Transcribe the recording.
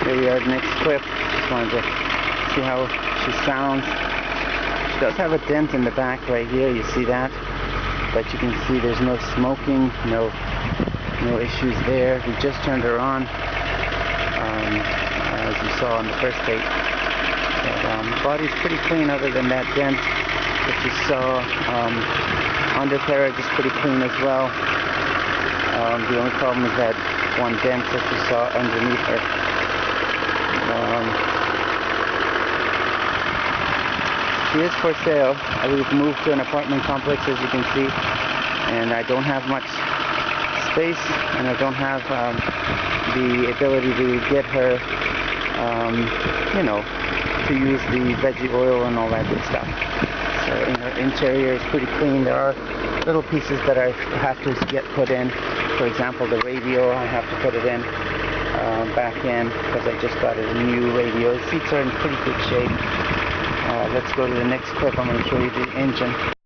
Here we are, the next clip. Just wanted to see how she sounds. She does have a dent in the back right here, you see that? But you can see there's no smoking, no issues there. We just turned her on, as you saw on the first tape. The body's pretty clean other than that dent that you saw. Undercarriage is pretty clean as well. The only problem is that one dent that you saw underneath her. She is for sale. We've moved to an apartment complex, as you can see, and I don't have much space, and I don't have the ability to get her, to use the veggie oil and all that good stuff. So her interior is pretty clean. There are little pieces that I have to get put in. For example, the radio, I have to put it in back in because I just got a new radio. The seats are in pretty good shape. Let's go to the next clip. I'm going to show you the engine.